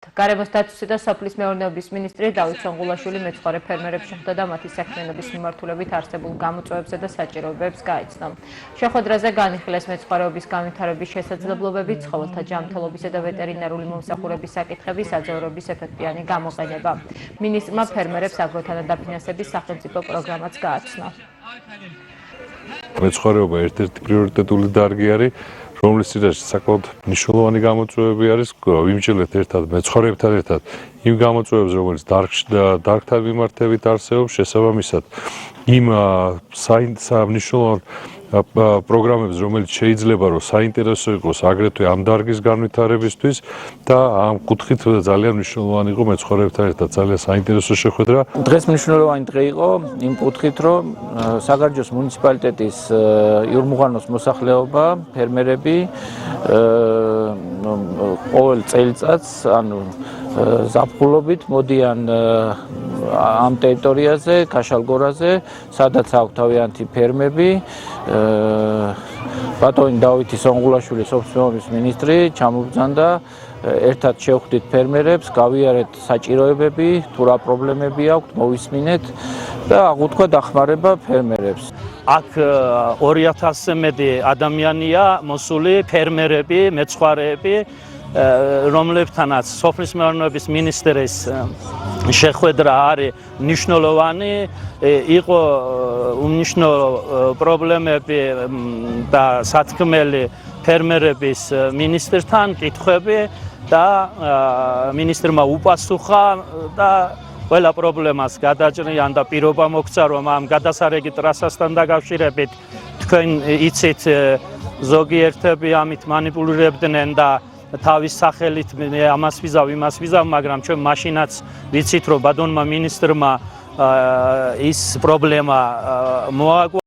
გარემოს დაცვისა და სოფლის მეურნეობის მინისტრი დავით სონღულაშვილი მეცხვარე ფერმერებს შეხვდა და მათი საქმიანობის მიმართულებით არსებულ გამოწვევებსა და საჭიროებებს გაიცნო. შეხვედრაზე განიხილეს მეცხვარეობის განვითარების შესაძლებლობები, ცხოველთა ჯანმრთელობისა და ვეტერინარული მომსახურების საკითხების საძოვრების ეფექტიანი გამოყენება. მინისტრმა ფერმერებს აგროთანადაფინანსების სახელმწიფო პროგრამაც გააცნო. მეცხვარეობა ერთ-ერთი პრიორიტეტული დარგი არის, რომლის წინაშე საკმაოდ მნიშვნელოვანი გამოწვევები არის. ვიმსჯელეთ ერთად მეცხვარეებთან ერთად იმ გამოწვევებს, რომელიც დარგთან მიმართებით არსებობს, შესაბამისად იმ მნიშვნელოვან პროგრამებს, რომელიც შეიძლება რომ საინტერესო იყოს აგრეთვე ამ დარგის განვითარებისთვის და ამ კუთხით ძალიან მნიშვნელოვანი იყო მეცხვარეებთან ერთად ძალიან საინტერესო შეხვედრა. დღეს მნიშვნელოვანი დღე იყო იმ კუთხით, რომ საგარეჯოს მუნიციპალიტეტის იურმუღანოს მოსახლეობა, ფერმერები ყოველ წელიწადს, ანუ ზაფხულობით მოდიან ამ ტერიტორიაზე, ქაშალგორაზე, სადაც აქვს თავიანთი ფერმები. ბატონი დავითი სონღულაშვილი სოფლის მეურნეობის მინისტრი ჩამობრძანდა ერთად შევხვდით ფერმერებს, გავიარეთ საჭიროებები, თუ რა პრობლემები აქვთ, მოვისმინეთ და აღუთქვა დახმარება ფერმერებს. აქ 2000-ზე მეტი ადამიანია მოსული, ფერმერები, მეცხვარეები, რომლებთანაც სოფლის მეურნეობის მინისტრის შეხვედრა არის მნიშვნელოვანი, იყო უმნიშვნელო პრობლემები და სათქმელი ფერმერების მინისტრთან კითხვები და მინისტრმა უპასუხა და ყველა პრობლემას გადაჭრიან და პირობა მოგცა, რომ ამ გადასარეკი ტრასასთან დაკავშირებით თქვენ იცით ზოგიერთები ამით მანიპულირებდნენ და თავის სახელით ამას ვიზავ, მაგრამ ჩვენ მაშინაც ვიცით, რომ ბატონმა მინისტრმა ის პრობლემა მოაგვარდა.